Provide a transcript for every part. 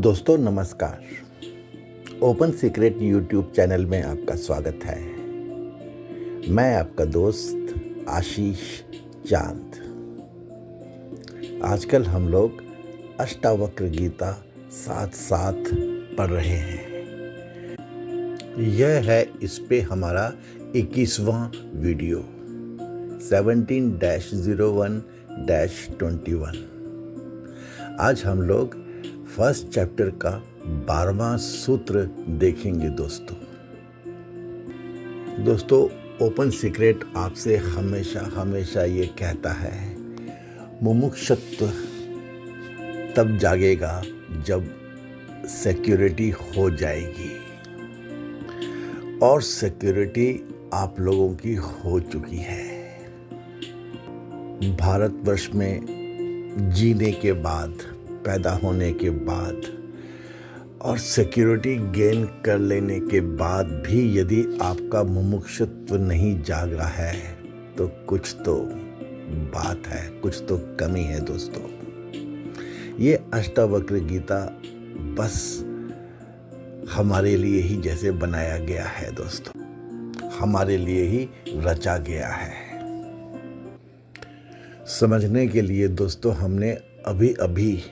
दोस्तों नमस्कार। Open secret YouTube channel में आपका स्वागत है। मैं आपका दोस्त आशीष चांद। आजकल हम लोग अष्टावक्र गीता साथ साथ पढ़ रहे हैं। यह है इस पे हमारा 21वां वीडियो 17-01-21। आज हम लोग फर्स्ट चैप्टर का 12वां सूत्र देखेंगे। दोस्तों ओपन सीक्रेट आपसे हमेशा ये कहता है, मुमुक्षुत्व तब जागेगा जब सिक्योरिटी हो जाएगी, और सिक्योरिटी आप लोगों की हो चुकी है। भारतवर्ष में जीने के बाद, पैदा होने के बाद और सिक्योरिटी गेन कर लेने के बाद भी यदि आपका मुमुक्षुत्व नहीं जाग रहा है तो कुछ तो बात है, कुछ तो कमी है। दोस्तों ये अष्टावक्र गीता बस हमारे लिए ही जैसे बनाया गया है, दोस्तों हमारे लिए ही रचा गया है। समझने के लिए दोस्तों हमने अभी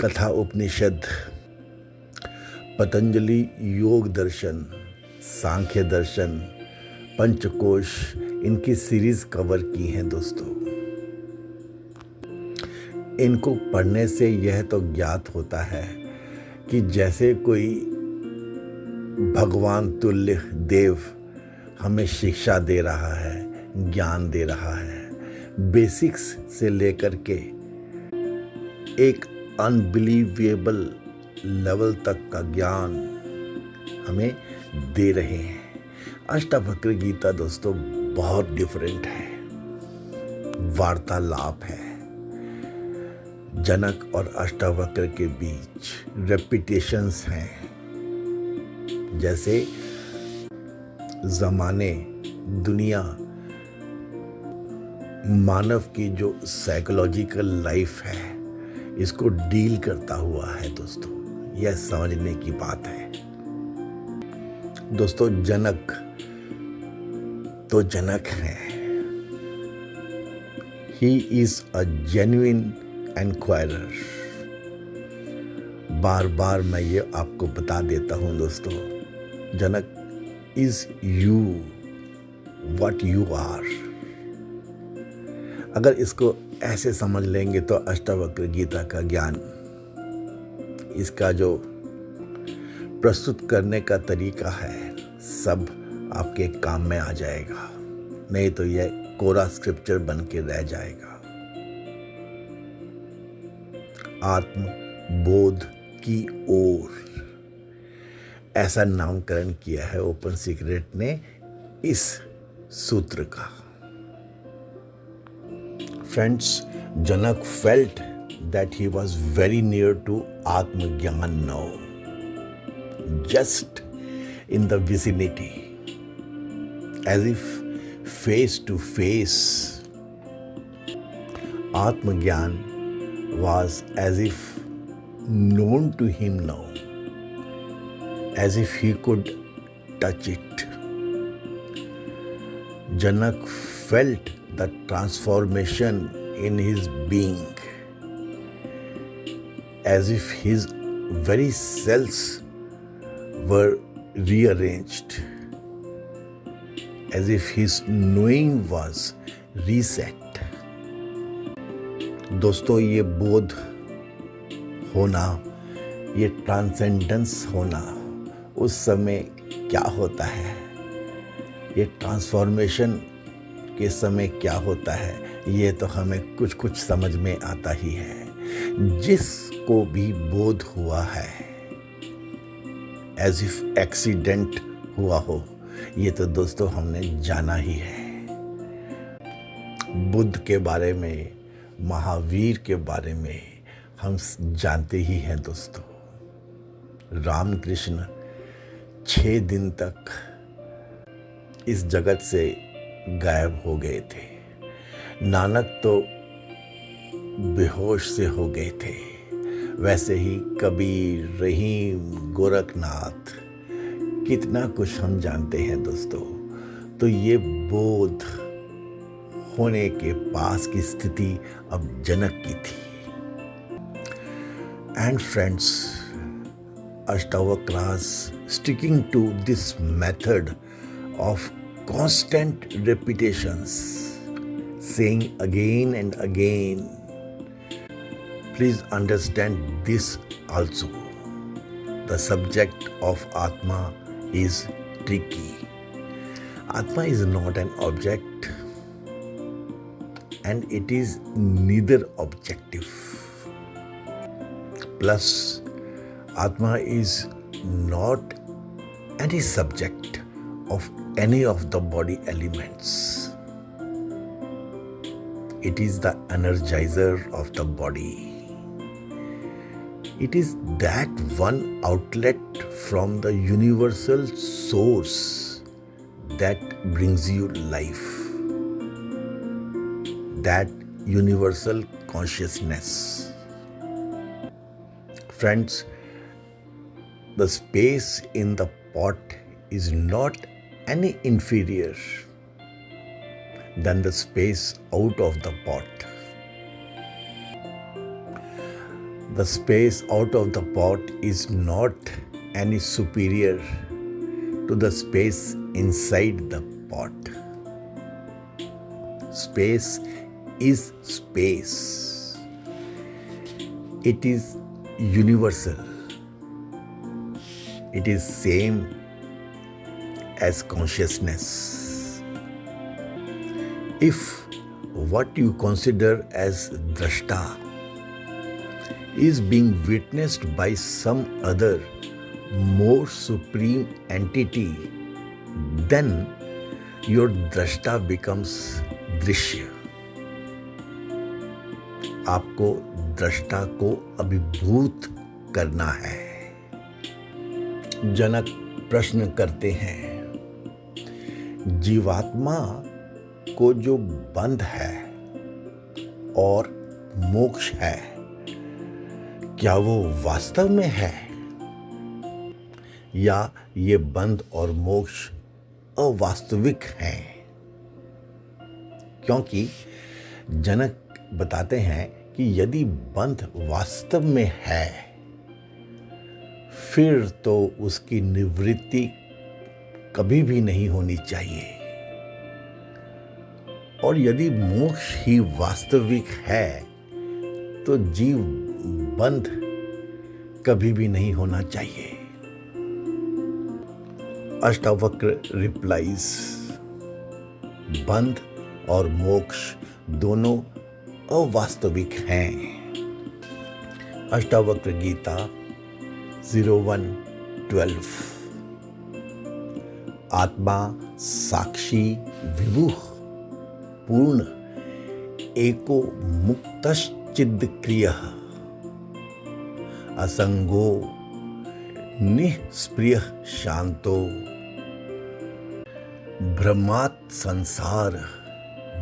कथा उपनिषद, पतंजलि योग दर्शन, सांख्य दर्शन, पंचकोश, इनकी सीरीज कवर की हैं। दोस्तों इनको पढ़ने से यह तो ज्ञात होता है कि जैसे कोई भगवान तुल्य देव हमें शिक्षा दे रहा है, ज्ञान दे रहा है, बेसिक्स से लेकर के एक अनबिलीवेबल लेवल तक का ज्ञान हमें दे रहे हैं। अष्टावक्र गीता दोस्तों बहुत डिफरेंट है, वार्तालाप है। जनक और अष्टावक्र के बीच रेपिटेशंस हैं, जैसे जमाने, दुनिया, मानव की जो साइकोलॉजिकल लाइफ है इसको डील करता हुआ है। दोस्तों यह समझने की बात है। दोस्तों जनक तो जनक है, ही इज अ जेन्युइन एनक्वायरर। बार बार मैं ये आपको बता देता हूं दोस्तों, Janak is you what you are. अगर इसको ऐसे समझ लेंगे तो अष्टावक्र गीता का ज्ञान, इसका जो प्रस्तुत करने का तरीका है, सब आपके काम में आ जाएगा। नहीं तो यह कोरा स्क्रिप्चर बन के रह जाएगा। आत्म बोध की ओर ऐसा नामकरण किया है ओपन सीक्रेट ने इस सूत्र का। Friends, Janak felt that he was very near to Atma Gyan now, just in the vicinity, as if face to face. Atma Gyan was as if known to him now, as if he could touch it. Janak felt the transformation in his being, as if his very cells were rearranged, as if his knowing was reset. दोस्तों ये बोध होना, ये transcendence होना उस समय क्या होता है, ये ट्रांसफॉर्मेशन के समय क्या होता है, ये तो हमें कुछ समझ में आता ही है। जिसको भी बोध हुआ है एज इफ एक्सीडेंट हुआ हो, ये तो दोस्तों हमने जाना ही है। बुद्ध के बारे में, महावीर के बारे में हम जानते ही हैं। दोस्तों रामकृष्ण 6 दिन तक इस जगत से गायब हो गए थे। नानक तो बेहोश से हो गए थे। वैसे ही कबीर, रहीम, गोरखनाथ, कितना कुछ हम जानते हैं दोस्तों। तो ये बोध होने के पास की स्थिति अब जनक की थी। And friends, Ashtavakras sticking to this method of constant repetitions, saying again and again. Please understand this also. The subject of Atma is tricky. Atma is not an object and it is neither objective. Plus, Atma is not any subject of any of the body elements. It is the energizer of the body. It is that one outlet from the universal source that brings you life. That universal consciousness. Friends, the space in the pot is not any inferior than the space out of the pot. The space out of the pot is not any superior to the space inside the pot. Space is space. It is universal. It is same as consciousness. If what you consider as drashta is being witnessed by some other more supreme entity, then your drashta becomes drishya. आपको दृष्टा को अभिभूत करना है। जनक प्रश्न करते हैं, जीवात्मा को जो बंध है और मोक्ष है, क्या वो वास्तव में है या ये बंध और मोक्ष अवास्तविक हैं? क्योंकि जनक बताते हैं कि यदि बंध वास्तव में है, फिर तो उसकी निवृत्ति कभी भी नहीं होनी चाहिए, और यदि मोक्ष ही वास्तविक है तो जीव बंध कभी भी नहीं होना चाहिए। अष्टावक्र रिप्लाइज, बंध और मोक्ष दोनों अवास्तविक हैं। अष्टावक्र गीता 01:12। आत्मा साक्षी विभुः पूर्ण एको मुक्तश्चिद्क्रियः असंगो निःस्पृहः शांतो ब्रह्मात् संसार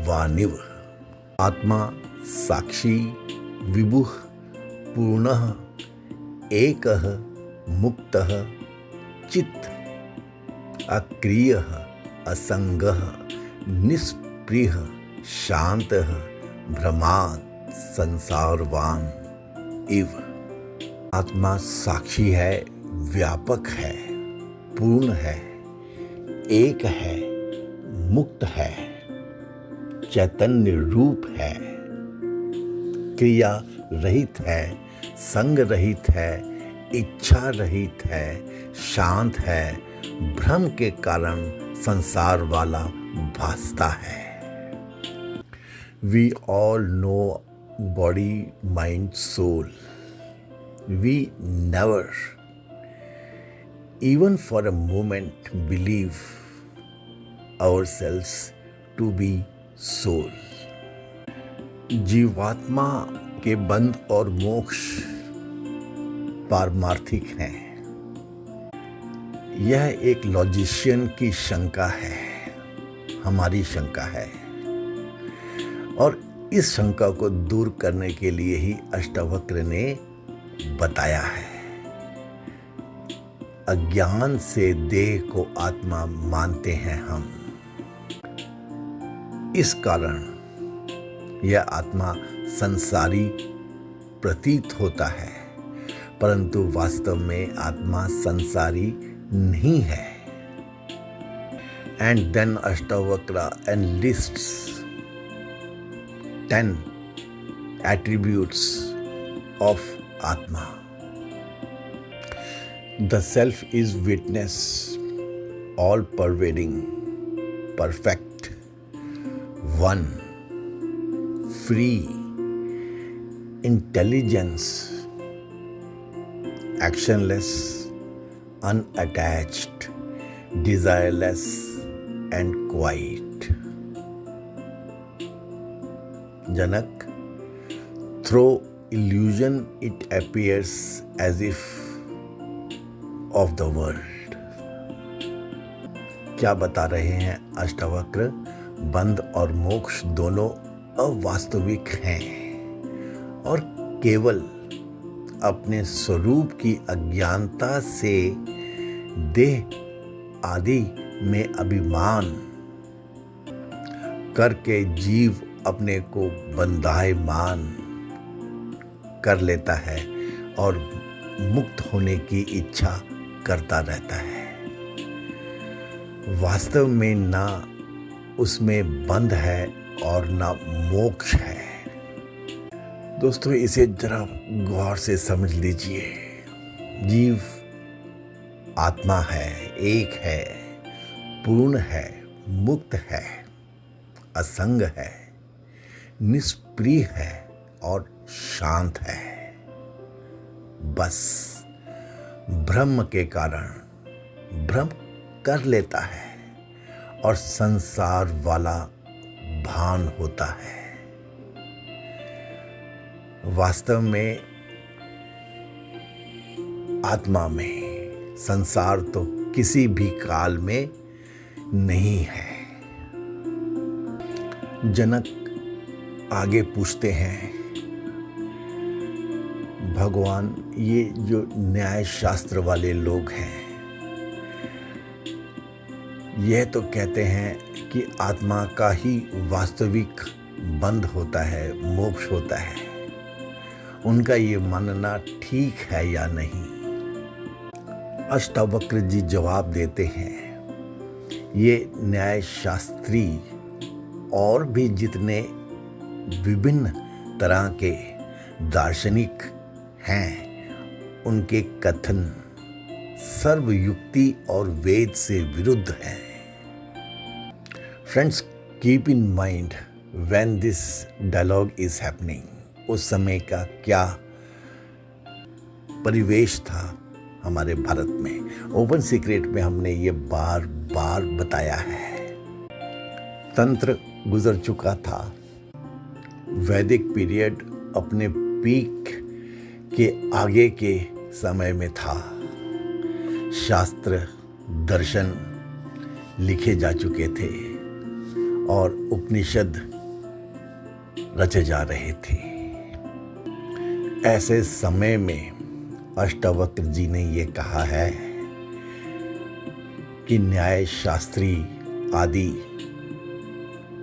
वानिव। आत्मा साक्षी विभुः पूर्णः एकः मुक्तः चित् अक्रियः असंगः निष्पृहः शांतः भ्रमात् संसारवान इव। आत्मा साक्षी है, व्यापक है, पूर्ण है, एक है, मुक्त है, चैतन्य रूप है, क्रिया रहित है, संग रहित है, इच्छा रहित है, शांत है, भ्रम के कारण संसार वाला भासता है। We all know body, mind, soul. We never, even for a moment, believe ourselves to be soul. जीवात्मा के बंध और मोक्ष पारमार्थिक हैं। यह एक लॉजिशियन की शंका है, हमारी शंका है, और इस शंका को दूर करने के लिए ही अष्टावक्र ने बताया है। अज्ञान से देह को आत्मा मानते हैं हम। इस कारण यह आत्मा संसारी प्रतीत होता है, परंतु वास्तव में आत्मा संसारी नहीं है। And then Ashtavakra enlists 10 attributes of Atma. The self is witness, all pervading, perfect, one, free, intelligence, actionless, unattached, desireless, and quiet. Janak, through illusion it appears as if of the world. क्या बता रहे हैं अष्टावक्र? बंध और मोक्ष दोनों अवास्तविक हैं और केवल अपने स्वरूप की अज्ञानता से देह आदि में अभिमान करके जीव अपने को बंधायमान कर लेता है और मुक्त होने की इच्छा करता रहता है। वास्तव में ना उसमें बंध है और ना मोक्ष है। दोस्तों, इसे जरा गौर से समझ लीजिए। जीव आत्मा है, एक है, पूर्ण है, मुक्त है, असंग है, निष्प्रिय है और शांत है। बस ब्रह्म के कारण भ्रम कर लेता है और संसार वाला भान होता है। वास्तव में आत्मा में संसार तो किसी भी काल में नहीं है। जनक आगे पूछते हैं, भगवान, ये जो न्याय शास्त्र वाले लोग हैं, यह तो कहते हैं कि आत्मा का ही वास्तविक बंध होता है, मोक्ष होता है। उनका ये मानना ठीक है या नहीं? अष्टावक्र जी जवाब देते हैं, ये न्याय शास्त्री और भी जितने विभिन्न तरह के दार्शनिक हैं, उनके कथन सर्वयुक्ति और वेद से विरुद्ध हैं। Friends, keep in mind when this dialogue is happening, उस समय का क्या परिवेश था हमारे भारत में। ओपन सीक्रेट में हमने ये बार बार बताया है। तंत्र गुजर चुका था, वैदिक पीरियड अपने पीक के आगे के समय में था। शास्त्र दर्शन लिखे जा चुके थे और उपनिषद रचे जा रहे थे। ऐसे समय में अष्टावक्र जी ने ये कहा है कि न्याय शास्त्री आदि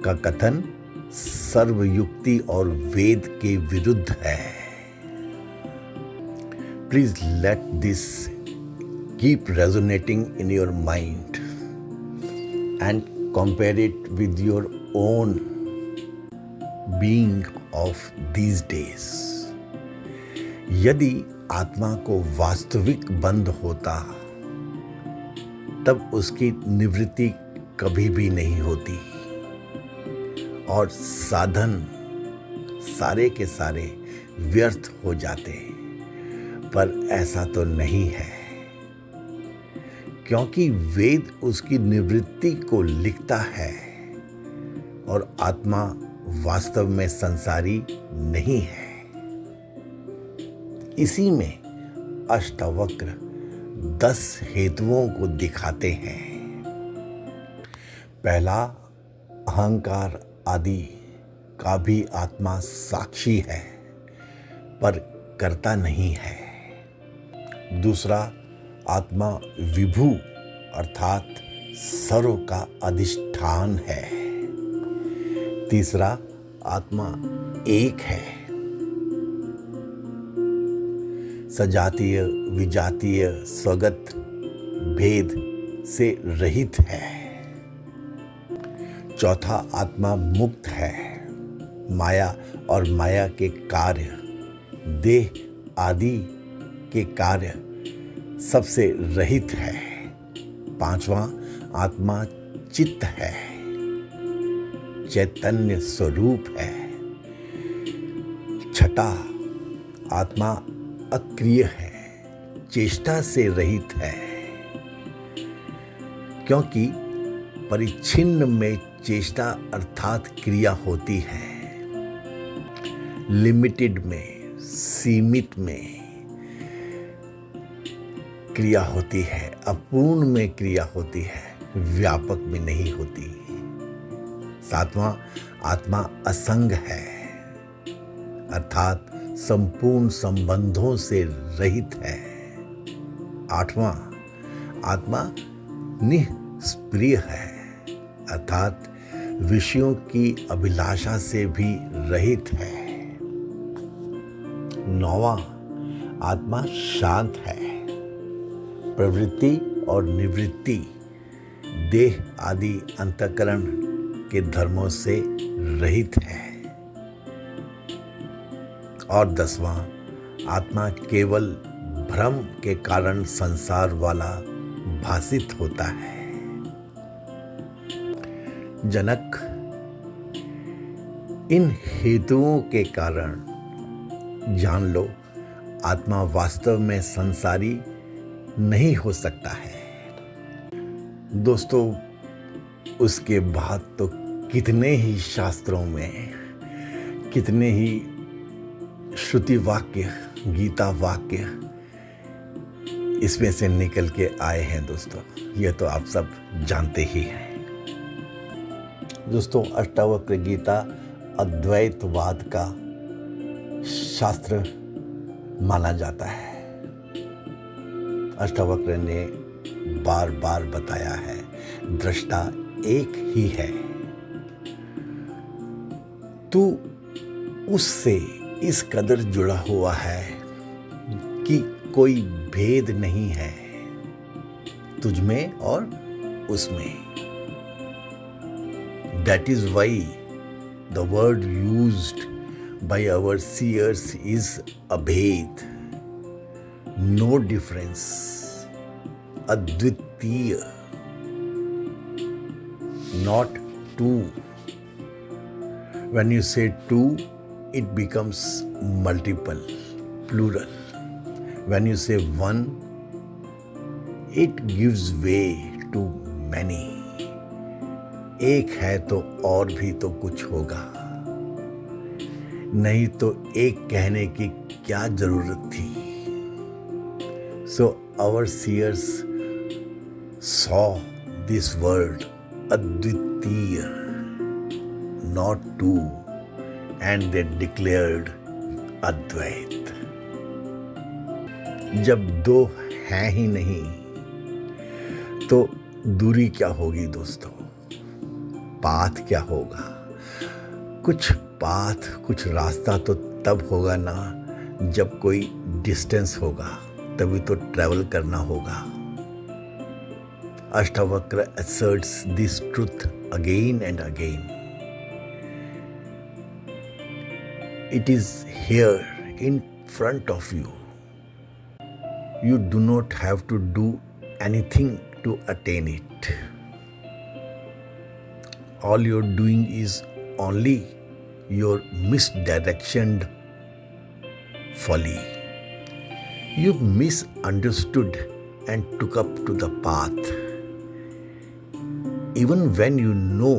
का कथन सर्वयुक्ति और वेद के विरुद्ध है। Please let this keep resonating in your mind and compare it with your own being of these days. यदि आत्मा को वास्तविक बंध होता, तब उसकी निवृत्ति कभी भी नहीं होती और साधन सारे के सारे व्यर्थ हो जाते। पर ऐसा तो नहीं है, क्योंकि वेद उसकी निवृत्ति को लिखता है और आत्मा वास्तव में संसारी नहीं है। इसी में अष्टावक्र 10 हेतुओं को दिखाते हैं। पहला, अहंकार आदि का भी आत्मा साक्षी है पर करता नहीं है। दूसरा, आत्मा विभु अर्थात सर्व का अधिष्ठान है। तीसरा, आत्मा एक है, सजातीय विजातीय स्वगत भेद से रहित है। चौथा, आत्मा मुक्त है, माया और माया के कार्य, देह आदि के कार्य सबसे रहित है। पांचवा, आत्मा चित्त है, चैतन्य स्वरूप है। छठा, आत्मा अक्रिय है, चेष्टा से रहित है, क्योंकि परिच्छिन्न में चेष्टा अर्थात क्रिया होती है, लिमिटेड में सीमित में क्रिया होती है, अपूर्ण में क्रिया होती है, व्यापक में नहीं होती। सातवां, आत्मा असंग है अर्थात संपूर्ण संबंधों से रहित है। आठवां, आत्मा निष्प्रिय है अर्थात विषयों की अभिलाषा से भी रहित है। नौवां, आत्मा शांत है, प्रवृत्ति और निवृत्ति देह आदि अंतःकरण के धर्मों से रहित है। और 10वां, आत्मा केवल भ्रम के कारण संसार वाला भासित होता है। जनक, इन हेतुओं के कारण जान लो, आत्मा वास्तव में संसारी नहीं हो सकता है। दोस्तों, उसके बाद तो कितने ही शास्त्रों में, कितने ही श्रुति वाक्य, गीता वाक्य इसमें से निकल के आए हैं दोस्तों, यह तो आप सब जानते ही हैं। दोस्तों, अष्टावक्र गीता अद्वैतवाद का शास्त्र माना जाता है। अष्टावक्र ने बार बार बताया है, दृष्टा एक ही है, तू उससे इस कदर जुड़ा हुआ है कि कोई भेद नहीं है तुझ में और उसमें। That is why the word used by our seers is abhed, no difference, advitiya, not two. When you say two, it becomes multiple, plural. When you say one, it gives way to many. एक है तो और भी तो कुछ होगा, नहीं तो एक कहने की क्या जरूरत थी। So our seers saw this word Advitiya, not two, and they declared Advait. जब दो हैं ही नहीं तो दूरी क्या होगी दोस्तों, पाथ क्या होगा। कुछ रास्ता तो तब होगा ना जब कोई डिस्टेंस होगा, तभी तो ट्रैवल करना होगा। Ashtavakra asserts this truth again and again. It is here in front of you. You do not have to do anything to attain it. All you're doing is only your misdirectioned folly. You've misunderstood and took up to the path, even when you know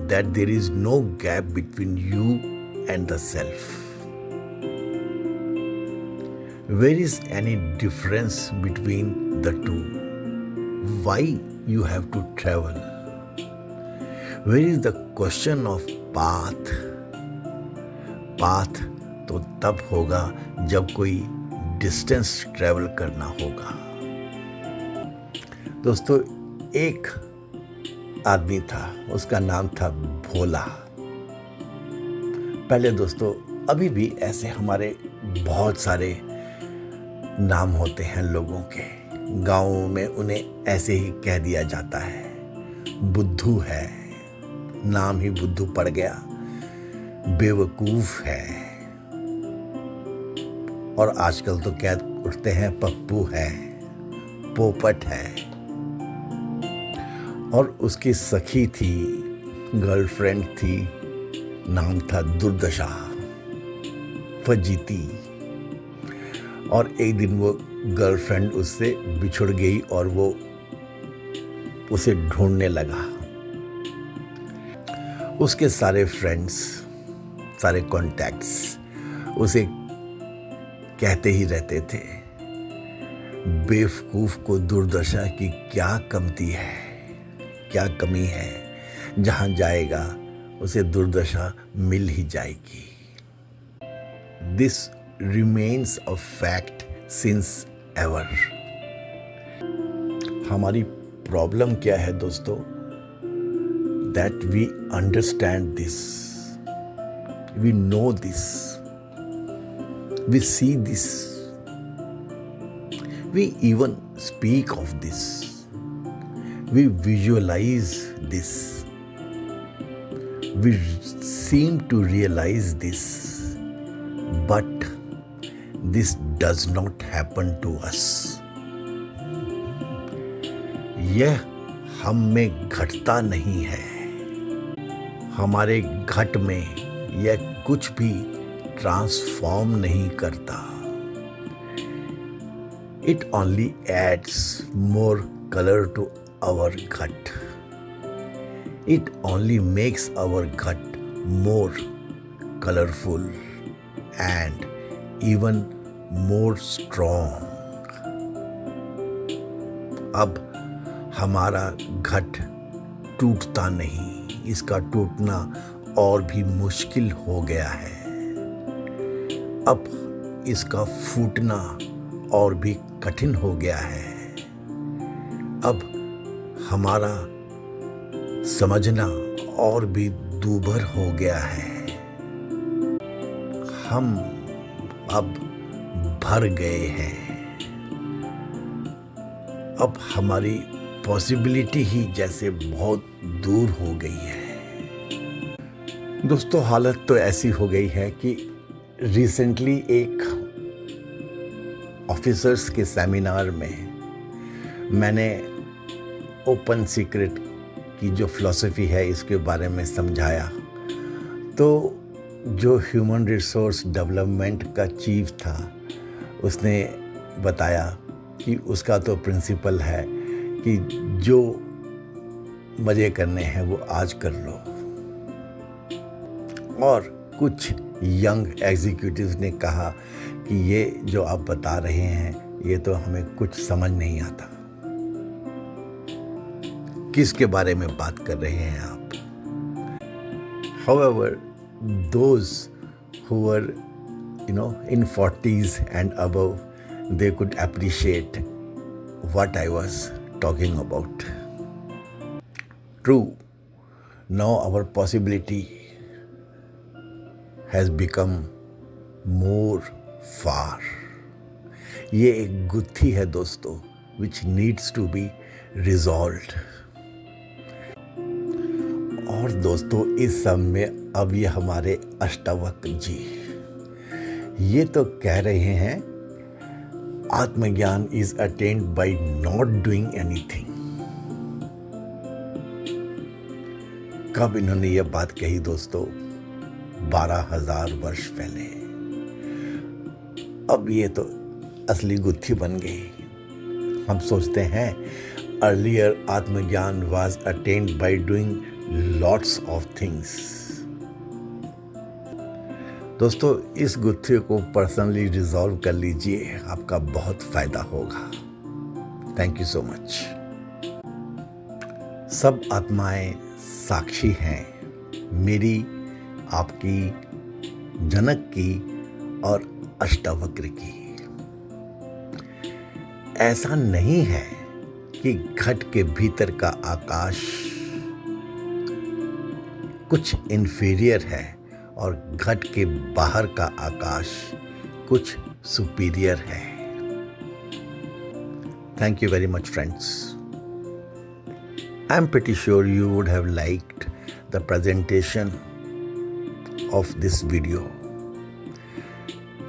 that there is no gap between you and the self. Where is any difference between the two? Why you have to travel? Where is the question of path? Path तो तब होगा जब कोई distance travel करना होगा। दोस्तों, एक आदमी था, उसका नाम था भोला। पहले दोस्तों, अभी भी ऐसे हमारे बहुत सारे नाम होते हैं लोगों के, गाँव में उन्हें ऐसे ही कह दिया जाता है। बुद्धू है, नाम ही बुद्धू पड़ गया। बेवकूफ है, और आजकल तो कह उठते हैं पप्पू है, पोपट है। और उसकी सखी थी, गर्लफ्रेंड थी, नाम था दुर्दशा, फजीती। और एक दिन वो गर्लफ्रेंड उससे बिछुड़ गई और वो उसे ढूंढने लगा। उसके सारे फ्रेंड्स, सारे कॉन्टैक्ट्स उसे कहते ही रहते थे, बेवकूफ को दुर्दशा की क्या कमती है, क्या कमी है, जहां जाएगा उसे दुर्दशा मिल ही जाएगी। This remains a fact since ever. हमारी प्रॉब्लम क्या है दोस्तों? That we understand this, we know this, we see this, we even speak of this, we visualise this, we seem to realize this, but this does not happen to us. यह हम में घटता नहीं है, हमारे घट में यह कुछ भी ट्रांसफॉर्म नहीं करता। It only adds more color to our gut. It only makes our gut more colorful and even more strong. अब हमारा घट टूटता नहीं, इसका टूटना और भी मुश्किल हो गया है। अब इसका फूटना और भी कठिन हो गया है। अब हमारा समझना और भी दूभर हो गया है। हम अब भर गए हैं। अब हमारी पॉसिबिलिटी ही जैसे बहुत दूर हो गई है। दोस्तों, हालत तो ऐसी हो गई है कि रिसेंटली एक ऑफिसर्स के सेमिनार में मैंने ओपन सीक्रेट की जो फिलॉसफी है इसके बारे में समझाया। तो जो ह्यूमन रिसोर्स डेवलपमेंट का चीफ था, उसने बताया कि उसका तो प्रिंसिपल है कि जो मज़े करने हैं वो आज कर लो। और कुछ यंग एग्जीक्यूटिव्स ने कहा कि ये जो आप बता रहे हैं ये तो हमें कुछ समझ नहीं आता। किसके बारे में बात कर रहे हैं आप? However, those who were, in 40s and above, they could appreciate what I was talking about. True, now our possibility has become more far. ये एक गुत्थी है दोस्तों, which needs to be resolved. और दोस्तों, इस सब में अब ये हमारे अष्टावक्र जी ये तो कह रहे हैं आत्मज्ञान is attend bye not doing anything. कब इन्होंने ये बात कही दोस्तों? 12,000 वर्ष पहले। अब ये तो असली गुत्थी बन गई। हम सोचते हैं अर्लियर आत्मज्ञान was attend by doing lots of things. दोस्तों, इस गुत्थी को पर्सनली रिजॉल्व कर लीजिए, आपका बहुत फायदा होगा। Thank you so much. सब आत्माएं साक्षी हैं, मेरी, आपकी, जनक की और अष्टावक्र की। ऐसा नहीं है कि घट के भीतर का आकाश कुछ इन्फीरियर है और घट के बाहर का आकाश कुछ सुपीरियर है। Thank you very much, friends. I'm pretty sure you would have liked the presentation of this video.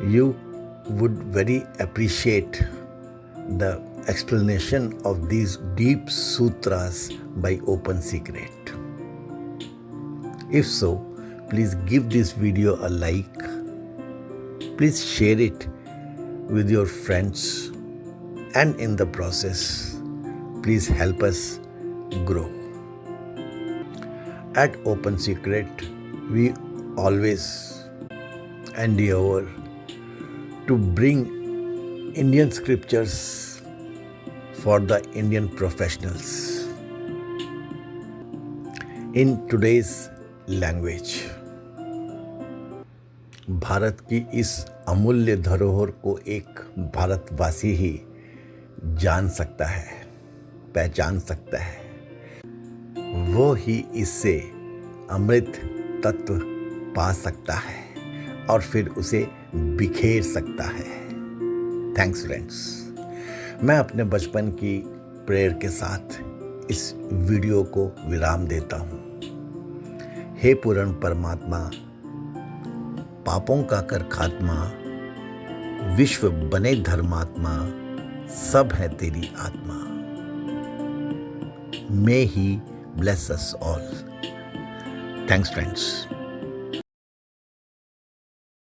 You would very appreciate the explanation of these deep sutras by Open Secret. If so, please give this video a like. Please share it with your friends, and in the process, please help us grow. At Open Secret, we always endeavor to bring Indian scriptures for the Indian professionals in today's language. Bharat की इस अमूल्य धरोहर को एक भारतवासी ही जान सकता है, पहचान सकता है। वो ही इससे अमृत तत्व पा सकता है और फिर उसे बिखेर सकता है। Thanks friends. मैं अपने बचपन की प्रेयर के साथ इस वीडियो को विराम देता हूँ। हे पूर्ण परमात्मा, पापों का कर खात्मा, विश्व बने धर्मात्मा, सब है तेरी आत्मा। May he bless us all. Thanks friends.